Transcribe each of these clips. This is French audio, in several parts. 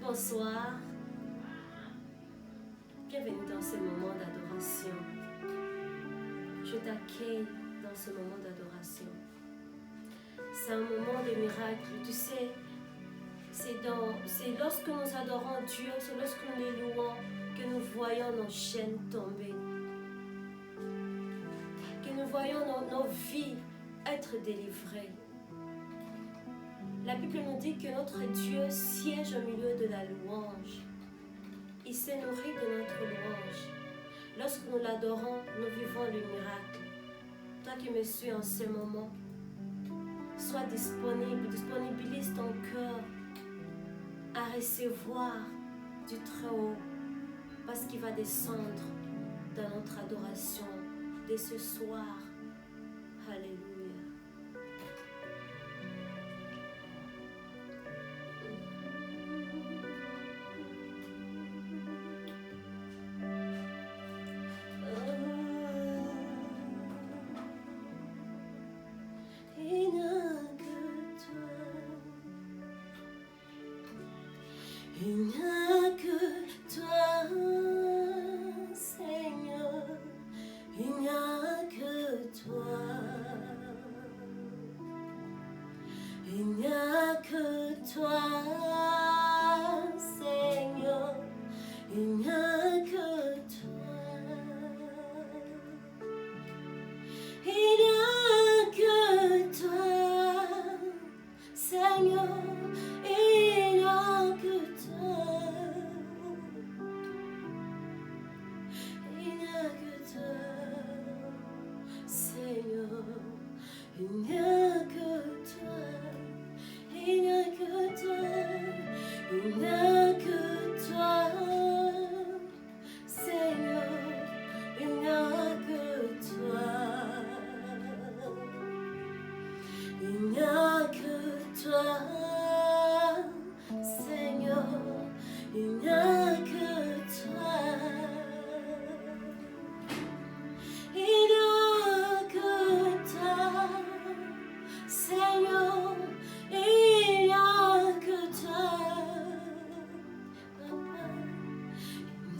Bonsoir. Bienvenue dans ce moment d'adoration. Je t'accueille dans ce moment d'adoration. C'est un moment de miracle. Tu sais, c'est lorsque nous adorons Dieu, c'est lorsque nous le louons, que nous voyons nos chaînes tomber. Que nous voyons nos vies être délivrées. La Bible nous dit que notre Dieu siège au milieu de la louange. Il se nourrit de notre louange. Lorsque nous l'adorons, nous vivons le miracle. Toi qui me suis en ce moment, sois disponible, disponibilise ton cœur à recevoir du Très-Haut, parce qu'il va descendre dans notre adoration dès ce soir. Alléluia. Il n'y a que toi, Seigneur, il n'y a que toi, il n'y a que toi, Seigneur, il n'y a que toi, il n'y a que toi, Seigneur. Il n'y a que toi, il n'y a que toi, il n'y a que toi, Seigneur, il n'y a que toi, il n'y a que toi, Seigneur, il n'y a que toi. Seigneur, il n'y a que toi, Papa,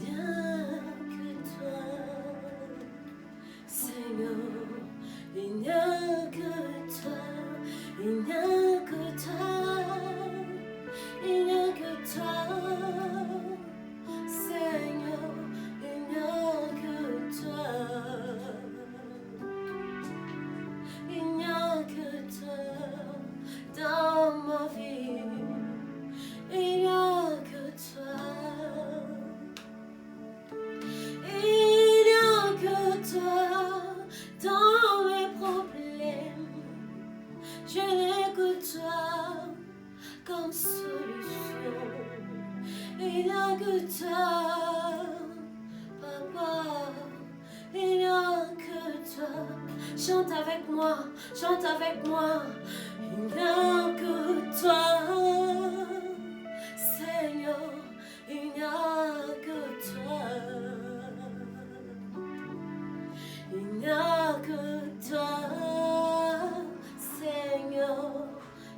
il n'y a que toi, Seigneur, il n'y a que toi, il n'y a que toi, il n'y a que toi, Seigneur, il n'y a que toi. Il n'y a que toi dans ma vie, il n'y a que toi, il n'y a que toi dans mes problèmes, je n'ai que toi comme solution, il n'y a que toi, Papa, il n'y a que toi. Chante avec moi, chante avec moi. Il n'y a que toi, Seigneur, il n'y a que toi. Il n'y a que toi, Seigneur,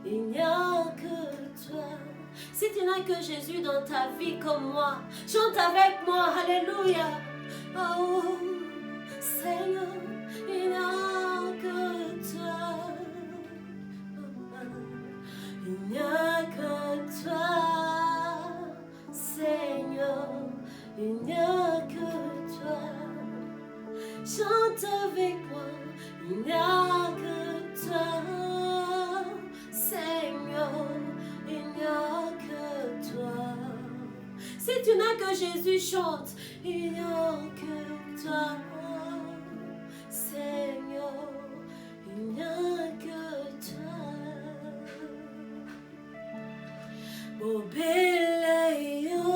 il n'y a que toi. Si tu n'as que Jésus dans ta vie comme moi, chante avec moi, alléluia. Oh, Seigneur, il n'y a que toi, il n'y a que toi, Seigneur, il n'y a que toi. Chante avec moi, il n'y a que toi, Seigneur, il n'y a que toi. Si tu n'as que Jésus, chante, il n'y a que toi. Seigneur, il n'y a que toi. Oh, belle, oh,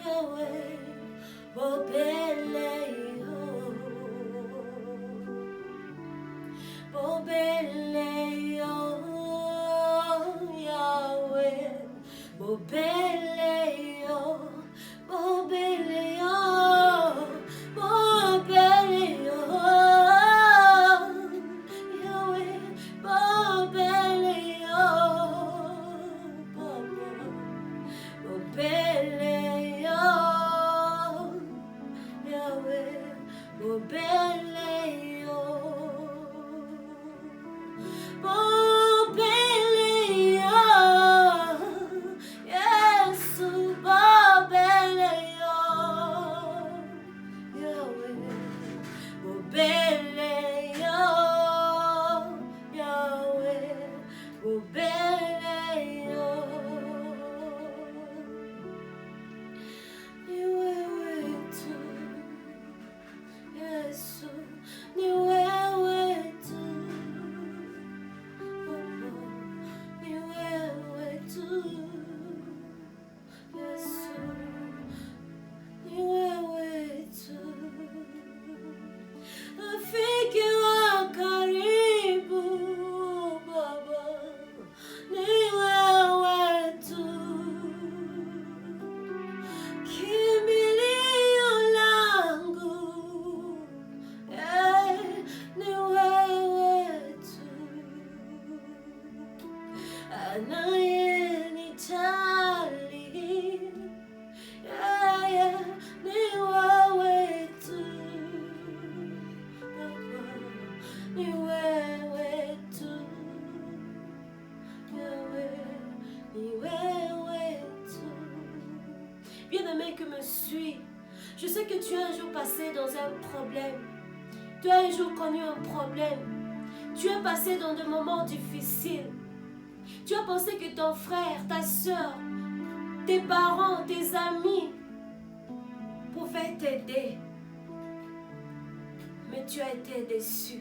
Yahweh, oh, belle, oh, belle, oh, Yahweh, oh, belle, oh, belle, oh. Oh, belle, oh, Yahweh, oh, belle, oh, Papa. anaye nijali, yeye ni wewe tu, ni wewe tu, ni wewe tu. Bien-aimé que me suis, je sais que tu as un jour passé dans un problème. Tu as un jour connu un problème. Tu es passé dans des moments difficiles. Tu as pensé que ton frère, ta soeur, tes parents, tes amis pouvaient t'aider. Mais tu as été déçu.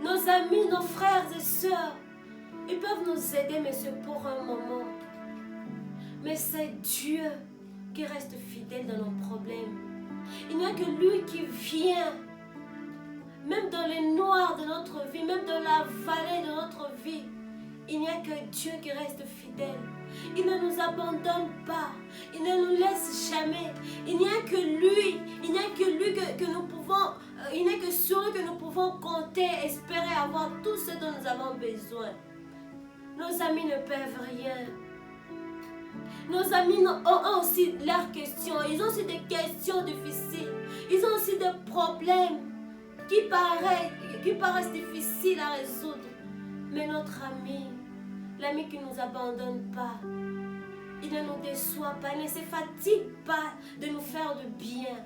Nos amis, nos frères et sœurs, ils peuvent nous aider, mais c'est pour un moment. Mais c'est Dieu qui reste fidèle dans nos problèmes. Il n'y a que lui qui vient, même dans les noirs de notre vie, même dans la vallée de notre vie. Il n'y a que Dieu qui reste fidèle. Il ne nous abandonne pas. Il ne nous laisse jamais. Il n'y a que lui. Il n'y a que lui que nous pouvons, il n'y a que sur lui que nous pouvons compter, espérer avoir tout ce dont nous avons besoin. Nos amis ne peuvent rien. Nos amis ont aussi leurs questions. Ils ont aussi des questions difficiles. Ils ont aussi des problèmes qui paraissent difficiles à résoudre. Mais notre ami, l'ami qui ne nous abandonne pas, il ne nous déçoit pas, il ne se fatigue pas de nous faire du bien.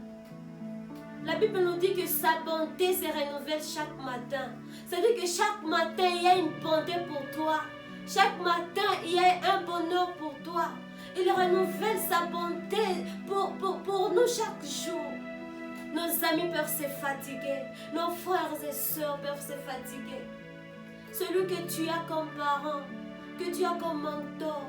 La Bible nous dit que sa bonté se renouvelle chaque matin. C'est-à-dire que chaque matin, il y a une bonté pour toi. Chaque matin, il y a un bonheur pour toi. Il renouvelle sa bonté pour nous chaque jour. Nos amis peuvent se fatiguer. Nos frères et sœurs peuvent se fatiguer. Celui que tu as comme parent, que tu as comme mentor,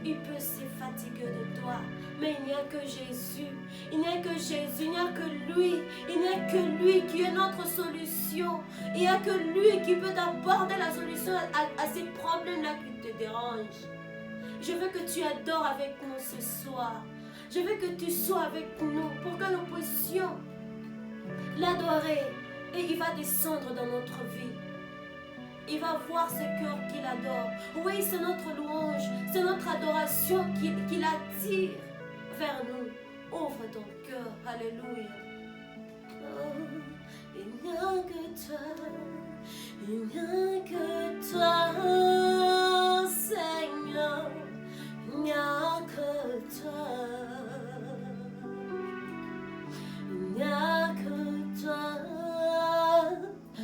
il peut se fatiguer de toi. Mais il n'y a que Jésus. Il n'y a que Jésus. Il n'y a que lui. Il n'y a que lui qui est notre solution. Il n'y a que lui qui peut t'apporter la solution à ces problèmes-là qui te dérangent. Je veux que tu adores avec nous ce soir. Je veux que tu sois avec nous pour que nous puissions l'adorer. Et il va descendre dans notre vie. Il va voir ce cœur qu'il adore. Oui, c'est notre louange, c'est notre adoration qu'il attire vers nous. Ouvre ton cœur. Alléluia. Oh, il n'y a que toi. Il n'y a que toi, Seigneur. Il n'y a que toi. Il n'y a que toi,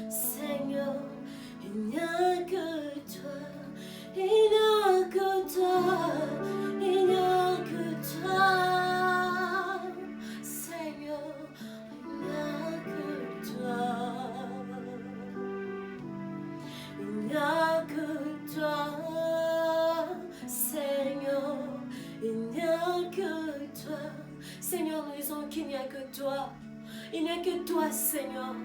Seigneur. Il n'y a que toi. Il n'y a que toi. Il n'y a que toi, Seigneur. Il n'y a que toi. Il n'y a que toi, Seigneur. Il n'y a que toi. Seigneur, nous disons qu'il n'y a que toi. Il n'y a que toi, Seigneur.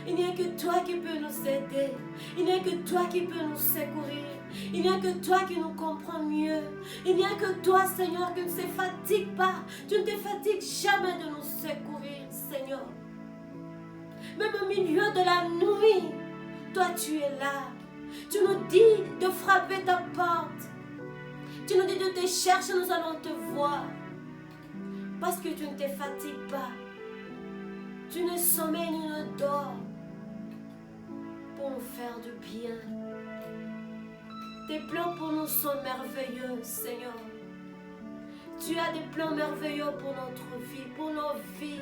Il n'y a que toi qui peux nous aider. Il n'y a que toi qui peux nous secourir. Il n'y a que toi qui nous comprends mieux. Il n'y a que toi, Seigneur, qui ne se fatigue pas. Tu ne te fatigues jamais de nous secourir, Seigneur. Même au milieu de la nuit, toi tu es là. Tu nous dis de frapper ta porte. Tu nous dis de te chercher, nous allons te voir. Parce que tu ne te fatigues pas. Tu ne sommeilles ni ne dors pour nous faire du bien. Tes plans pour nous sont merveilleux, Seigneur. Tu as des plans merveilleux pour notre vie, pour nos vies.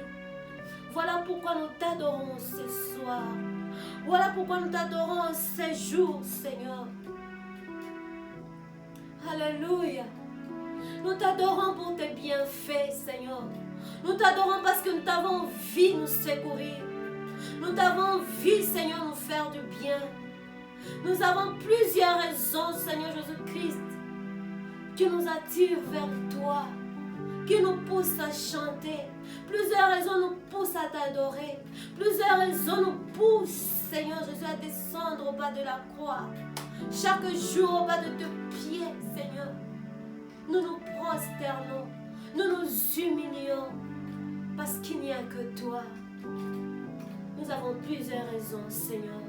Voilà pourquoi nous t'adorons ce soir. Voilà pourquoi nous t'adorons ces jours, Seigneur. Alléluia. Nous t'adorons pour tes bienfaits, Seigneur. Nous t'adorons parce que nous t'avons vu nous secourir. Nous t'avons vu, Seigneur, nous faire du bien. Nous avons plusieurs raisons, Seigneur Jésus-Christ, qui nous attirent vers toi, qui nous poussent à chanter. Plusieurs raisons nous poussent à t'adorer. Plusieurs raisons nous poussent, Seigneur Jésus, à descendre au bas de la croix. Chaque jour au bas de tes pieds, Seigneur, nous nous prosternons, nous nous humilions, parce qu'il n'y a que toi. Nous avons plusieurs raisons, Seigneur.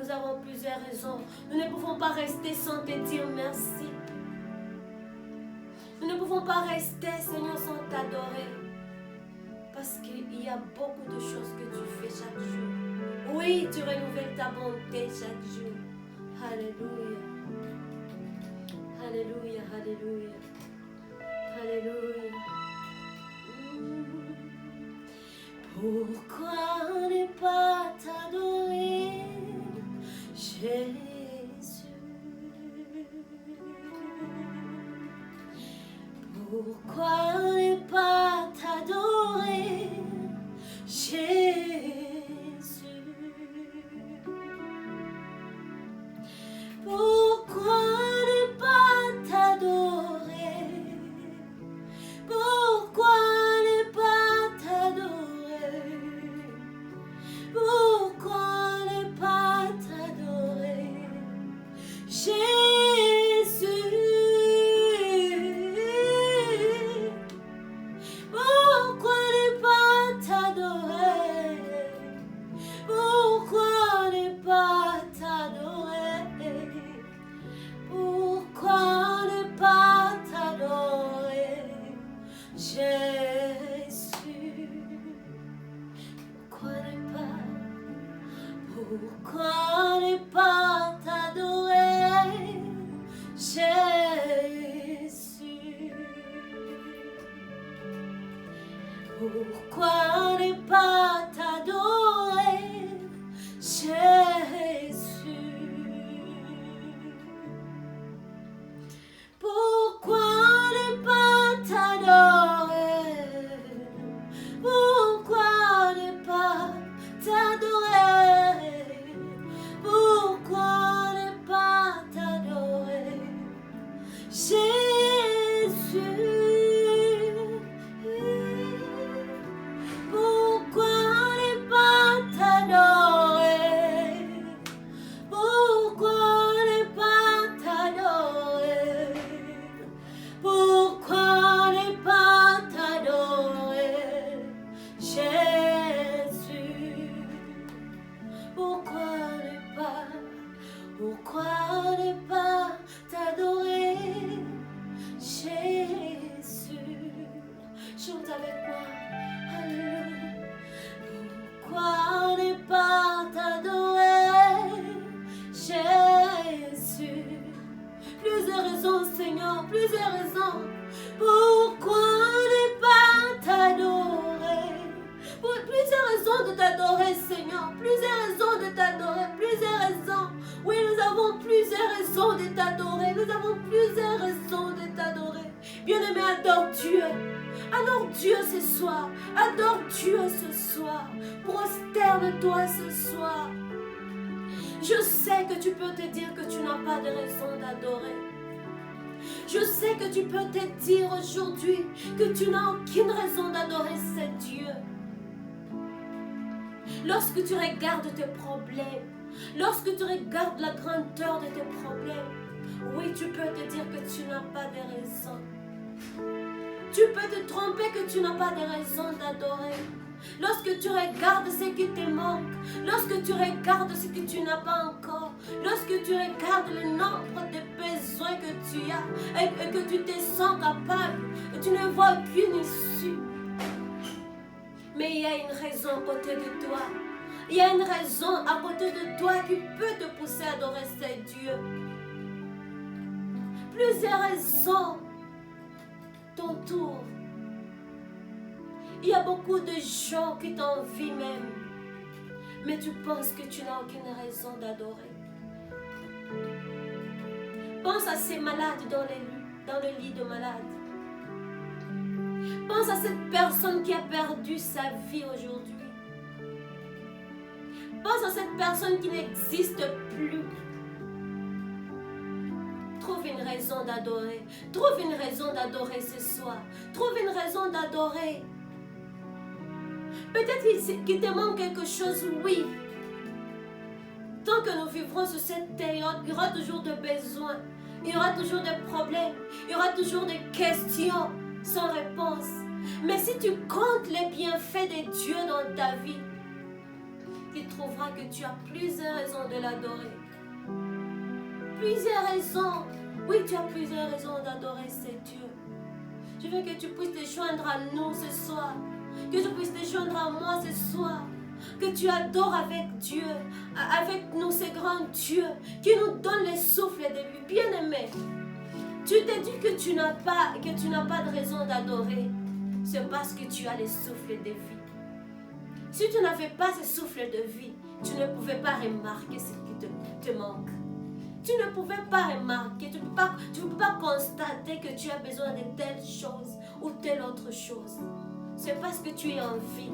nous avons plusieurs raisons. Nous ne pouvons pas rester sans te dire merci. Nous ne pouvons pas rester, Seigneur, sans t'adorer. Parce qu'il y a beaucoup de choses que tu fais chaque jour. Oui, tu renouvelles ta bonté chaque jour. Alléluia. Alléluia, alléluia. Alléluia. Pourquoi ne pas t'adorer, Jésus? Pourquoi ne pas t'adorer, Jésus? Pourquoi ne pas t'adorer? Pourquoi ne pas t'adorer? Pourquoi ne pas t'adorer, Jésus? Pourquoi ne pas t'adorer? Pourquoi ne pas t'adorer? Pourquoi ne pas t'adorer, Jésus? Pourquoi ne pas? Pourquoi ne pas t'adorer, Jésus? Pourquoi ne pas t'adorer, Jésus? Pourquoi ne pas t'adorer? Pourquoi ne pas t'adorer? Pourquoi ne pas t'adorer, Jésus? Pourquoi ne pas t'adorer? Pourquoi ne pas t'adorer? Pourquoi ne pas t'adorer, Jésus? Pourquoi ne pas? Pourquoi ne pas t'adorer, Jésus? Chante avec moi. Alléluia. Pourquoi ne pas t'adorer, Jésus? Plusieurs raisons, Seigneur, plusieurs raisons. Pourquoi ne pas t'adorer? Plusieurs raisons de t'adorer, Seigneur. Plusieurs raisons de t'adorer. Plusieurs raisons. Oui, nous avons plusieurs raisons de t'adorer. Nous avons plusieurs raisons de t'adorer. Bien-aimé, adore Dieu. Adore Dieu ce soir. Adore Dieu ce soir. Prosterne-toi ce soir. Je sais que tu peux te dire que tu n'as pas de raison d'adorer. Je sais que tu peux te dire aujourd'hui que tu n'as aucune raison d'adorer ce Dieu. Lorsque tu regardes tes problèmes, lorsque tu regardes la grandeur de tes problèmes, oui, tu peux te dire que tu n'as pas de raison. Tu peux te tromper que tu n'as pas de raison d'adorer. Lorsque tu regardes ce qui te manque, lorsque tu regardes ce que tu n'as pas encore, lorsque tu regardes le nombre de besoins que tu as et que tu te sens capable et tu ne vois aucune issue. Mais il y a une raison à côté de toi. Il y a une raison à côté de toi qui peut te pousser à adorer ce Dieu. Plusieurs raisons t'entourent. Il y a beaucoup de gens qui t'envient même. Mais tu penses que tu n'as aucune raison d'adorer. Pense à ces malades dans le lit de malade. Pense à cette personne qui a perdu sa vie aujourd'hui. Pense à cette personne qui n'existe plus. Trouve une raison d'adorer. Trouve une raison d'adorer ce soir. Trouve une raison d'adorer. Peut-être qu'il te manque quelque chose, oui. Tant que nous vivrons sur cette période, il y aura toujours des besoins. Il y aura toujours des problèmes. Il y aura toujours des questions sans réponse. Mais si tu comptes les bienfaits de Dieu dans ta vie, qu'il trouvera que tu as plusieurs raisons de l'adorer. Plusieurs raisons. Oui, tu as plusieurs raisons d'adorer ce Dieu. Je veux que tu puisses te joindre à nous ce soir. Que tu puisses te joindre à moi ce soir. Que tu adores avec Dieu, avec nous, ce grand Dieu qui nous donne le souffle de vie. Bien-aimé, tu te dis que tu n'as pas de raison d'adorer. C'est parce que tu as le souffle de vie. Si tu n'avais pas ce souffle de vie, tu ne pouvais pas remarquer ce qui te manque. Tu ne pouvais pas remarquer, tu ne peux pas constater que tu as besoin de telle chose ou telle autre chose. C'est parce que tu es en vie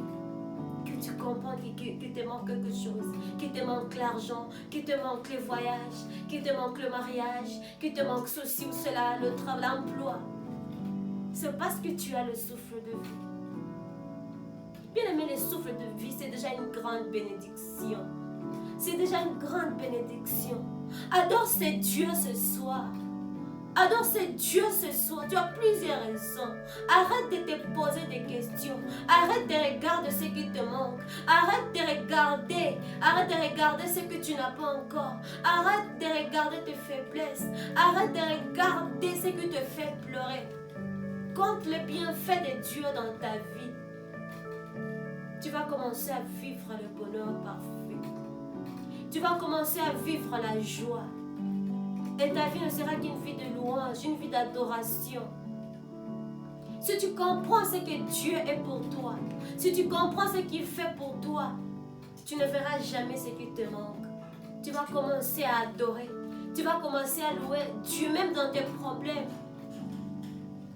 que tu comprends qu'il te manque quelque chose, qu'il te manque l'argent, qu'il te manque les voyages, qu'il te manque le mariage, qu'il te manque ceci ou cela, le travail, l'emploi. C'est parce que tu as le souffle de vie. Bien aimé, le souffle de vie, c'est déjà une grande bénédiction. C'est déjà une grande bénédiction. Adore ce Dieu ce soir. Adore ce Dieu ce soir. Tu as plusieurs raisons. Arrête de te poser des questions. Arrête de regarder ce qui te manque. Arrête de regarder. Arrête de regarder ce que tu n'as pas encore. Arrête de regarder tes faiblesses. Arrête de regarder ce qui te fait pleurer. Compte les bienfaits de Dieu dans ta vie. Tu vas commencer à vivre le bonheur parfait. Tu vas commencer à vivre la joie. Et ta vie ne sera qu'une vie de louange, une vie d'adoration. Si tu comprends ce que Dieu est pour toi, si tu comprends ce qu'il fait pour toi, tu ne verras jamais ce qui te manque. Tu vas commencer à adorer. Tu vas commencer à louer Dieu même dans tes problèmes.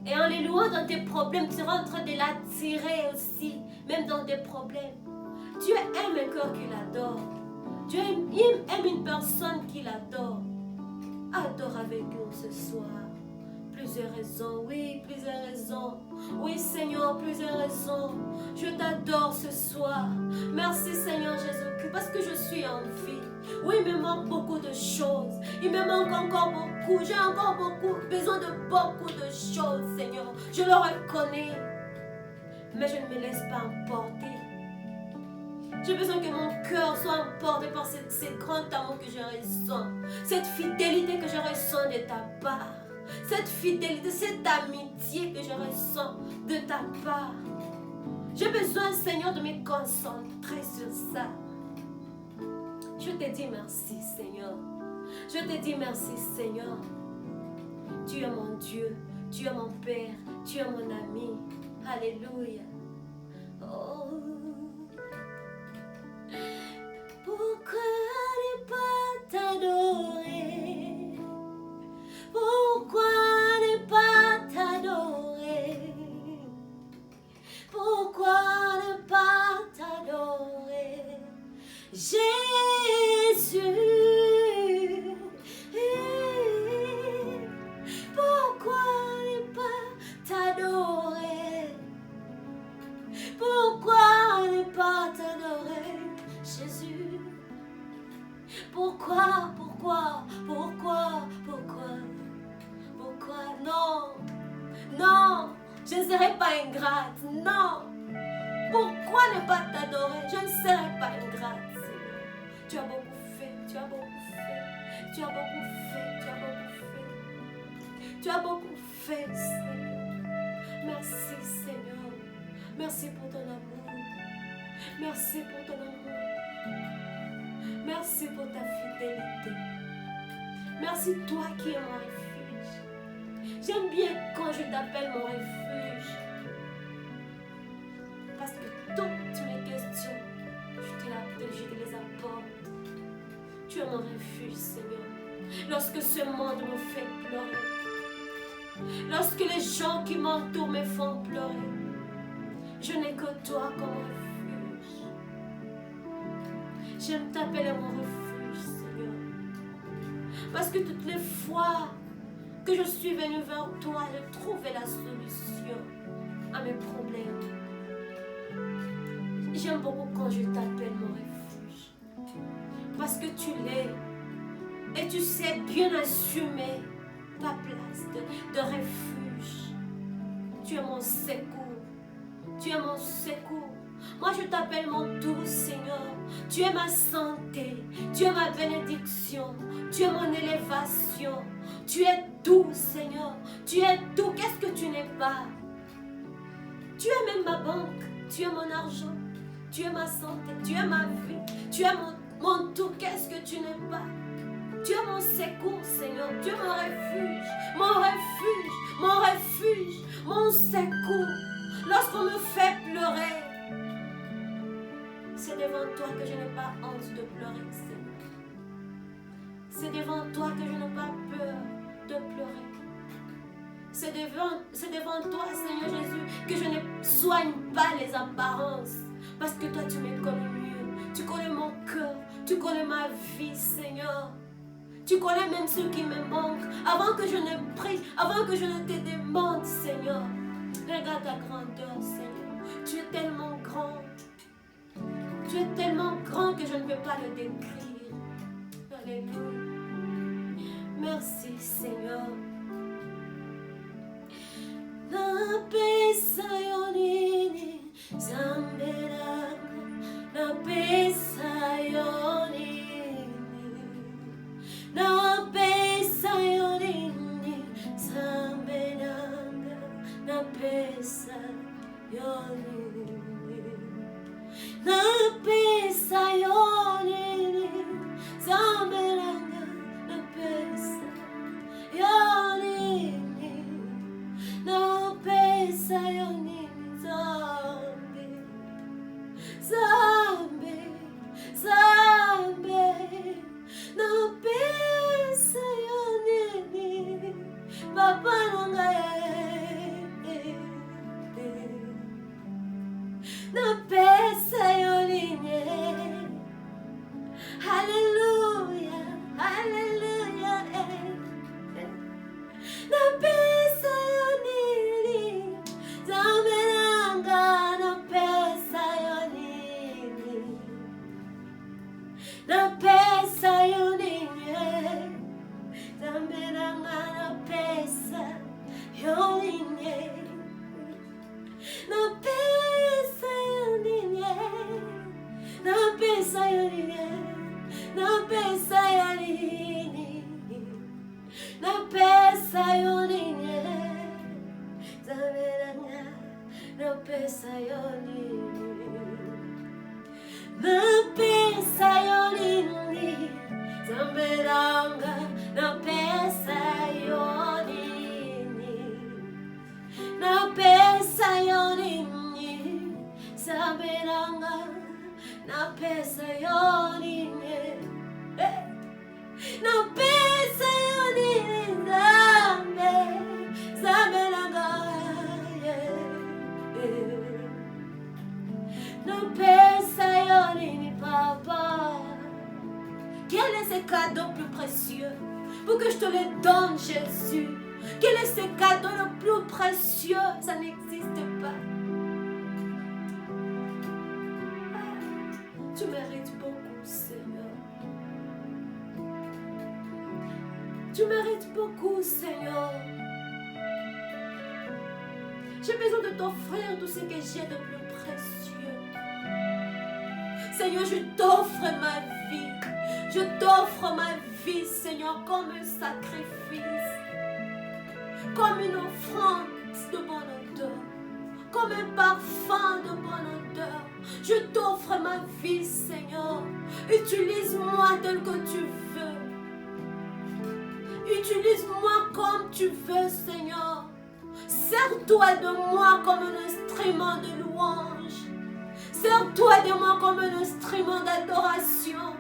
Et en les louant dans tes problèmes, tu seras en train de l'attirer aussi, même dans tes problèmes. Dieu aime un cœur qui l'adore. Dieu aime une personne qui l'adore. Adore avec nous ce soir. Plusieurs raisons, oui, plusieurs raisons. Oui, Seigneur, plusieurs raisons. Je t'adore ce soir. Merci, Seigneur Jésus-Christ, parce que je suis en vie. Oui, il me manque beaucoup de choses. Il me manque encore beaucoup. J'ai encore besoin de beaucoup de choses, Seigneur. Je le reconnais. Mais je ne me laisse pas emporter. J'ai besoin que mon cœur soit emporté par ce grand amour que je ressens. Cette fidélité que je ressens de ta part. Cette fidélité, cette amitié que je ressens de ta part. J'ai besoin, Seigneur, de me concentrer sur ça. Je te dis merci, Seigneur. Je te dis merci, Seigneur. Tu es mon Dieu. Tu es mon Père. Tu es mon ami. Alléluia. Oh. Pourquoi ne pas t'adorer? Pourquoi ne pas t'adorer? Pourquoi ne pas t'adorer? Jésus, pourquoi ne pas t'adorer? Pourquoi ne pas t'adorer, Jésus? Pourquoi? Non, je ne serai pas ingrate, non. Pourquoi ne pas t'adorer? Je ne serai pas ingrate, Seigneur. Tu as beaucoup fait, tu as beaucoup fait, tu as beaucoup fait, tu as beaucoup fait. Tu as beaucoup fait, Seigneur. Merci, Seigneur. Merci pour ton amour. Merci pour ton amour. Merci pour ta fidélité. Merci toi qui es mon refuge. J'aime bien quand je t'appelle mon refuge. Parce que toutes mes questions, je te les apporte. Tu es mon refuge, Seigneur. Lorsque ce monde me fait pleurer, lorsque les gens qui m'entourent me font pleurer, je n'ai que toi comme refuge. J'aime t'appeler mon refuge, Seigneur. Parce que toutes les fois que je suis venue vers toi, j'ai trouvé la solution à mes problèmes. J'aime beaucoup quand je t'appelle mon refuge. Parce que tu l'es. Et tu sais bien assumer ta place de refuge. Tu es mon secours. Tu es mon secours. Moi, je t'appelle mon tout, Seigneur. Tu es ma santé, tu es ma bénédiction, tu es mon élévation. Tu es tout, Seigneur. Tu es tout. Qu'est-ce que tu n'es pas? Tu es même ma banque, tu es mon argent, tu es ma santé, tu es ma vie, tu es mon tout. Qu'est-ce que tu n'es pas? Tu es mon secours, Seigneur. Tu es mon refuge, mon refuge, mon refuge, mon secours. Lorsqu'on me fait pleurer, c'est devant toi que je n'ai pas honte de pleurer, Seigneur. C'est devant toi que je n'ai pas peur de pleurer. C'est devant toi, Seigneur Jésus, que je ne soigne pas les apparences. Parce que toi, tu me connais mieux. Tu connais mon cœur. Tu connais ma vie, Seigneur. Tu connais même ce qui me manque. Avant que je ne prie, avant que je ne te demande, Seigneur. Regarde ta grandeur, Seigneur. Tu es tellement grand. Tu es tellement grand que je ne peux pas le décrire. Alléluia. Merci, Seigneur. Na pesa yonini zambera na pesa yonini na pesa yonini zambera na pesa yonini na pesa yonini zambera na pesa yonini no pesa yonini zambe zambe zambe no pesa yonini papa nanga no pesa yonini hallelujah hallelujah no pesa na pesa yonini zamberanga na pesa yonini na pesa yonini na pesa yonini na pesa yonini na pesa yonini zamberanga na pesa yonini na pesa yonini zamberanga na pesa yonini na pesa yonini zamberanga na pesa yonini na pesa yonini zamberanga na pesa yonini papa. Quel est ce cadeau plus précieux pour que je te le donne, Jésus? Quel est ce cadeau le plus précieux? Ça n'existe pas. Tu mérites beaucoup, Seigneur. Tu mérites beaucoup, Seigneur. J'ai besoin de t'offrir tout ce que j'ai de plus précieux. Seigneur, je t'offre ma vie. Je t'offre ma vie, Seigneur, comme un sacrifice, comme une offrande de bonne odeur, comme un parfum de bonne odeur. Je t'offre ma vie, Seigneur. Utilise-moi tel que tu veux. Utilise-moi comme tu veux, Seigneur. Sers-toi de moi comme un instrument de louange. Sers-toi de moi comme un instrument d'adoration.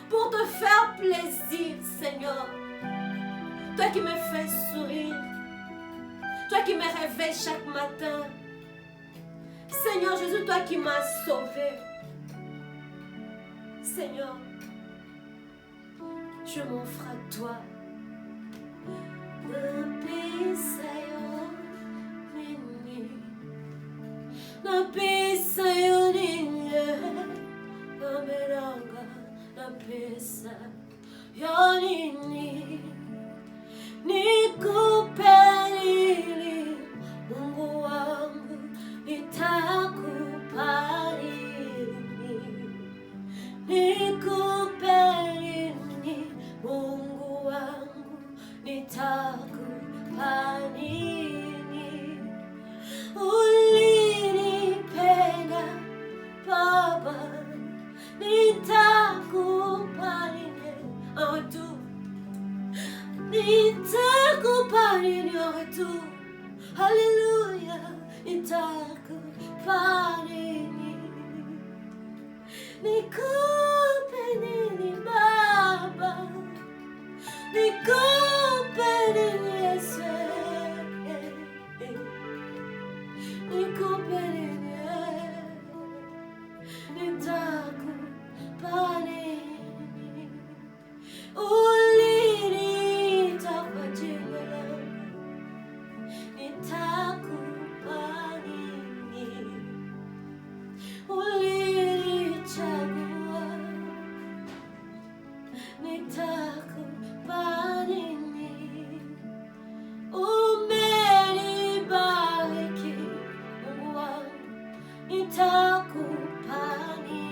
Pour te faire plaisir, Seigneur. Toi qui me fais sourire. Toi qui me réveilles chaque matin. Seigneur Jésus, toi qui m'as sauvé. Seigneur, je m'offre à toi. Na pesa yonini nameranga na pesa yonini nikupe nini Mungu wangu nitakupa ni t'accompagne en retour. Alléluia, ni t'accompagne. Ni compagnie ni baba, ni compagnie ni ese, ni compagnie ni t'accompagne. Uliri t'accompagne, ni t'accompagne. Uliri chagua, ni t'accompagne. Umenibariki Mungu wangu, ni t'accompagne.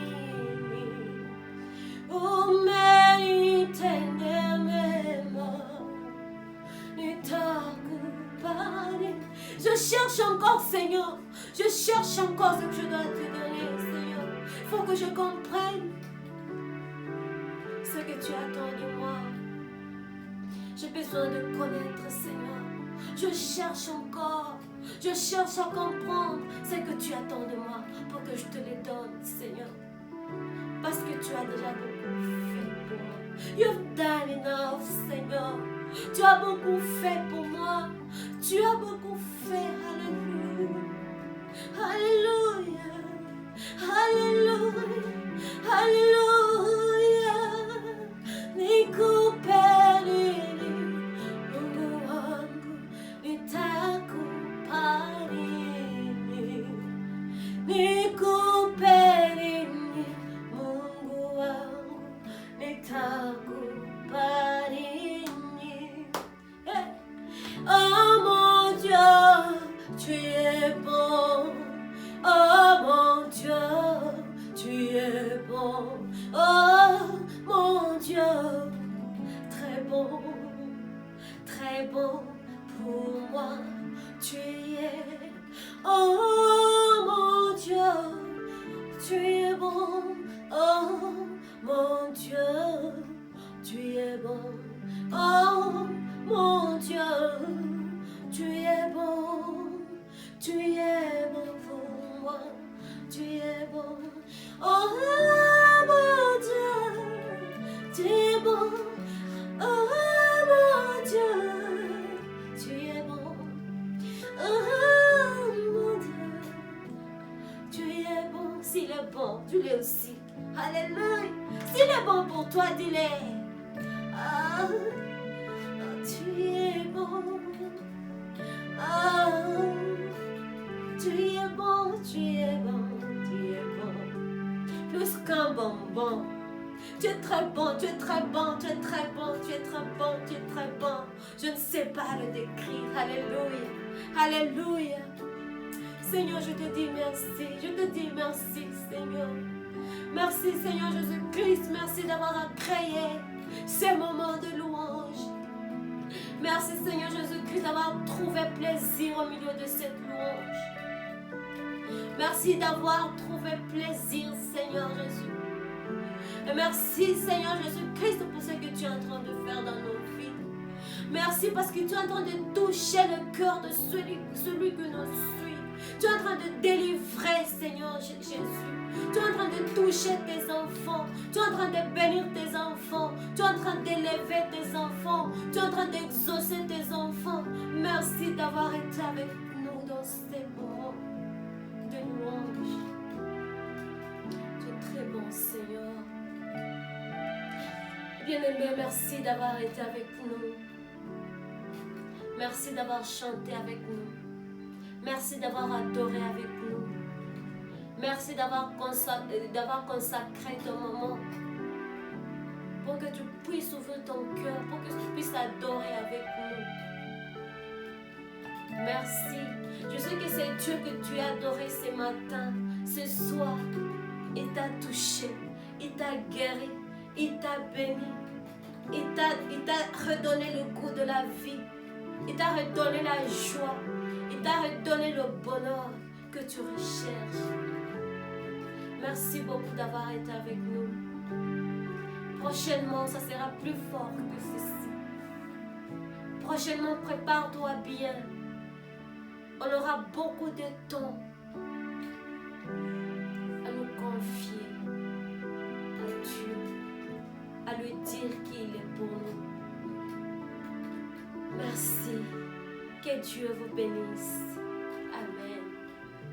Umenitendea mema, ni t'accompagne. Je cherche encore, Seigneur. Je cherche encore ce que je dois te donner, Seigneur. Il faut que je comprenne ce que tu attends de moi. J'ai besoin de connaître, Seigneur. Je cherche encore. Je cherche à comprendre ce que tu attends de moi pour que je te les donne, Seigneur. Parce que tu as déjà beaucoup fait pour moi. You've done enough, Seigneur. Tu as beaucoup fait pour moi. Tu as beaucoup fait. Alléluia. Alléluia. Alléluia. Alléluia. Nikupelini Mungu wangu, nitakupelini. Nikupelini Mungu wangu, nitakupelini. Oh mon Dieu, tu es bon. Oh mon Dieu, tu es bon. Oh mon Dieu, très bon pour moi. Tu es. Oh mon Dieu, tu es bon. Oh mon Dieu, tu es bon. Oh mon Dieu, tu es bon. Tu es bon pour moi. Tu es bon. Oh mon Dieu, tu es bon. Oh mon Dieu, tu es bon. Oh mon Dieu, tu es bon. S'il est bon, tu l'es aussi. Alléluia. S'il est bon pour toi, dis-le. Ah, tu es bon. Ah, tu es bon, tu es bon, tu es bon. Plus qu'un bonbon. Tu es très bon, tu es très bon, tu es très bon, tu es très bon, tu es très bon. Je ne sais pas le décrire. Alléluia. Alléluia. Seigneur, je te dis merci. Je te dis merci, Seigneur. Merci, Seigneur Jésus-Christ. Merci d'avoir créé ces moments de louange. Merci, Seigneur Jésus-Christ, d'avoir trouvé plaisir au milieu de cette louange. Merci d'avoir trouvé plaisir, Seigneur Jésus. Et merci, Seigneur Jésus-Christ, pour ce que tu es en train de faire dans nos vies. Merci parce que tu es en train de toucher le cœur de celui qui nous suit. Tu es en train de délivrer, Seigneur Jésus. Tu es en train de toucher tes enfants. Tu es en train de bénir tes enfants. Tu es en train d'élever tes enfants. Tu es en train d'exaucer tes enfants. Merci d'avoir été avec nous dans ces moments de louange. Tu es très bon, Seigneur. Bien-aimé, merci d'avoir été avec nous. Merci d'avoir chanté avec nous. Merci d'avoir adoré avec nous. Merci d'avoir consacré ton moment pour que tu puisses ouvrir ton cœur, pour que tu puisses adorer avec nous. Merci. Je sais que c'est Dieu que tu as adoré ce matin, ce soir. Il t'a touché, il t'a guéri, il t'a béni, il t'a redonné le goût de la vie, il t'a redonné la joie, il t'a redonné le bonheur que tu recherches. Merci beaucoup d'avoir été avec nous. Prochainement, ça sera plus fort que ceci. Prochainement, prépare-toi bien. On aura beaucoup de temps à nous confier à Dieu, à lui dire qu'il est pour nous. Merci. Que Dieu vous bénisse.